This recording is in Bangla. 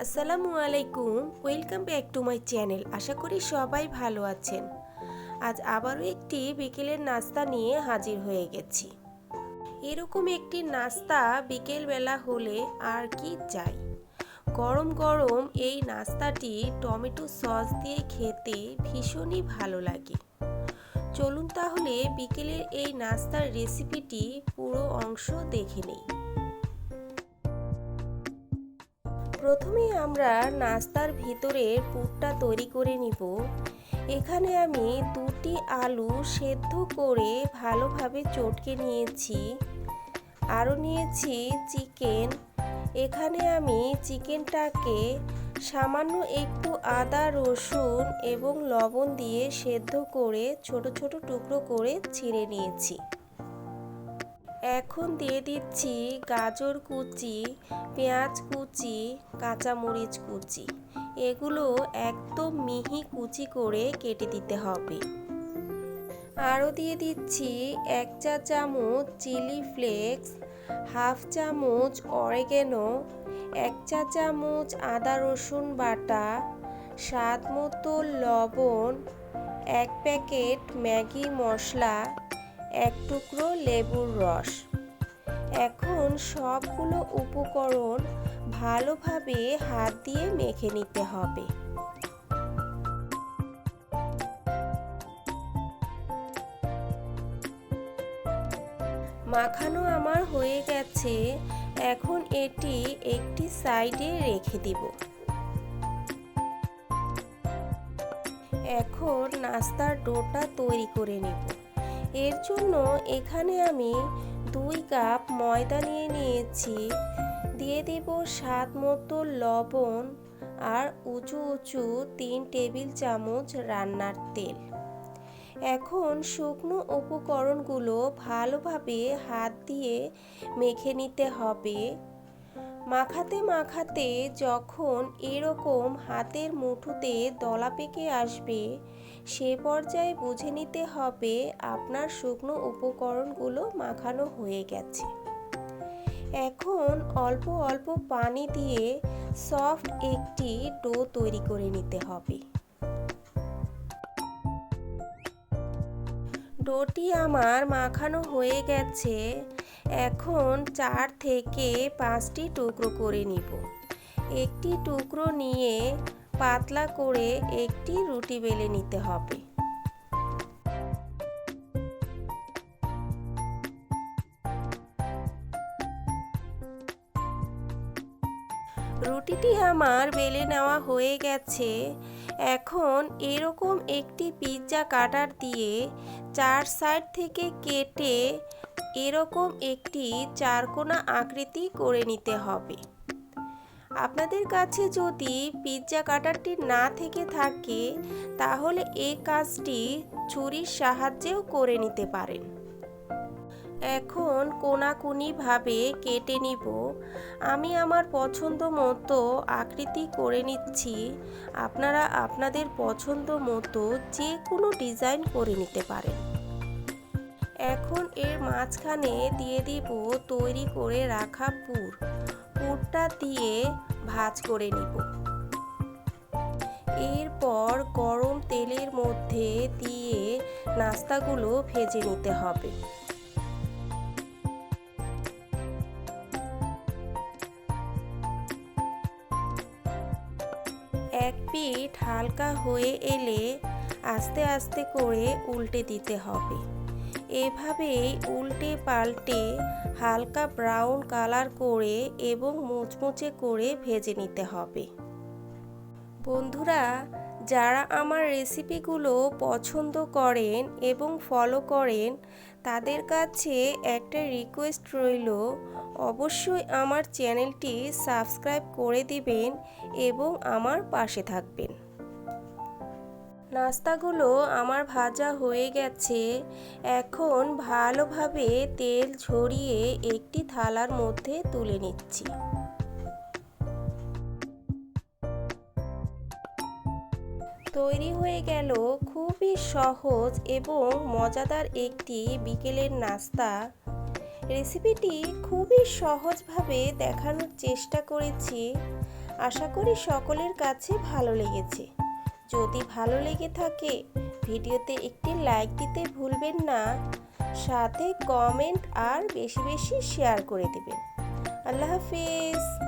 আসসালামু আলাইকুম, welcome back to my channel. আশা করি সবাই ভালো আছেন। আজ আবারও একটি বিকেলের নাস্তা নিয়ে হাজির হয়ে গেছি। এরকম একটি নাস্তা বিকেলবেলা হলে আর কি চাই। গরম গরম এই নাস্তাটি টমেটো সস দিয়ে খেতে ভীষণই ভালো লাগে। চলুন তাহলে বিকেলের এই নাস্তার রেসিপিটি পুরো অংশ দেখে নেই। প্রথমে আমরা নাস্তার ভিতরের পুরটা তৈরি করে নিব। এখানে আমি দুটি আলু সেদ্ধ করে ভালোভাবে চটকে নিয়েছি। আরও নিয়েছি চিকেন। এখানে আমি চিকেনটাকে সামান্য একটু আদা রসুন এবং লবণ দিয়ে সেদ্ধ করে ছোট ছোট টুকরো করে ছিঁড়ে নিয়েছি। এখন দিয়ে দিচ্ছি গাজর কুচি, পেঁয়াজ কুচি, কাঁচামরিচ কুচি। এগুলো একদম মিহি কুচি করে কেটে দিতে হবে। আরও দিয়ে দিচ্ছি 1 চা চামচ চিলি ফ্লেক্স, হাফ চামচ অরিগ্যানো, 1 চা চামচ আদা রসুন বাটা, স্বাদ মতো লবণ, 1 প্যাকেট ম্যাগি মশলা, 1 টুকরো লেবুর রস। এখন সবগুলো উপকরণ ভালোভাবে হাত দিয়ে মেখে নিতে হবে। মাখানো আমার হয়ে গেছে। এখন এটি একটি সাইডে রেখে দিব। এখন নাস্তার ডোটা তৈরি করে নেব। এর জন্য এখানে আমি 2 কাপ ময়দা নিয়ে নিয়েছি। দিয়ে দেব স্বাদ মতো লবণ আর উঁচু উঁচু 3 টেবিল চামচ রান্নার তেল। এখন শুকনো উপকরণগুলো ভালোভাবে হাত দিয়ে মেখে নিতে হবে। মাখাতে মাখাতে যখন এরকম হাতের মুঠোতে দলা পেকে আসবে, সে পর্যায়ে বুঝে নিতে হবে আপনার শুকনো উপকরণগুলো মাখানো হয়ে গেছে। এখন অল্প অল্প পানি দিয়ে সফট একটি ডো তৈরি করে নিতে হবে। ডোটি আমার মাখানো হয়ে গেছে। এখন 4 থেকে 5টি টুকরো করে নিব। একটি টুকরো নিয়ে পাতলা করে একটি রুটি বেলে নিতে হবে। রুটিটি আমার বেলে নেওয়া হয়ে গেছে। এখন এরকম একটি পিৎজা কাটার দিয়ে 4 সাইড থেকে কেটে এরকম একটি চারকোনা আকৃতি করে নিতে হবে। আপনাদের কাছে যদি পিৎজা কাটারটি না থেকে থাকে, তাহলে এই কাজটি ছুরির সাহায্যেও করে নিতে পারেন। এখন কোনাকুনিভাবে কেটে নিব। আমি আমার পছন্দ মতো আকৃতি করে নিচ্ছি। আপনারা আপনাদের পছন্দ মতো যে কোনো ডিজাইন করে নিতে পারেন। এখন এর মাঝখানে দিয়ে দিব তৈরি করে রাখা পুরটা দিয়ে ভাঁজ করে নিব। এরপর গরম তেলের মধ্যে দিয়ে নাস্তাগুলো ভেজে নিতে হবে। এক পিঠ হালকা হয়ে এলে আস্তে আস্তে করে উল্টে দিতে হবে। এভাবেই উল্টে পাল্টে হালকা ব্রাউন কালার করে এবং মুচমুচে করে ভেজে নিতে হবে। বন্ধুরা, যারা আমার রেসিপিগুলো পছন্দ করেন এবং ফলো করেন, তাদের কাছে একটা রিকোয়েস্ট রইল, অবশ্যই আমার চ্যানেলটি সাবস্ক্রাইব করে দিবেন এবং আমার পাশে থাকবেন। নাস্তাগুলো আমার ভাজা হয়ে গেছে। এখন ভালোভাবে তেল ঝরিয়ে একটি থালার মধ্যে তুলে নিচ্ছি। তৈরি হয়ে গেল খুবই সহজ এবং মজাদার একটি বিকেলের নাস্তা। রেসিপিটি খুবই সহজভাবে দেখানোর চেষ্টা করেছি। আশা করি সকলের কাছে ভালো লেগেছে। যদি ভালো লেগে থাকে ভিডিওতে একটি লাইক দিতে ভুলবেন না, সাথে কমেন্ট আর বেশি বেশি শেয়ার করে দেবেন। আল্লাহ হাফেজ।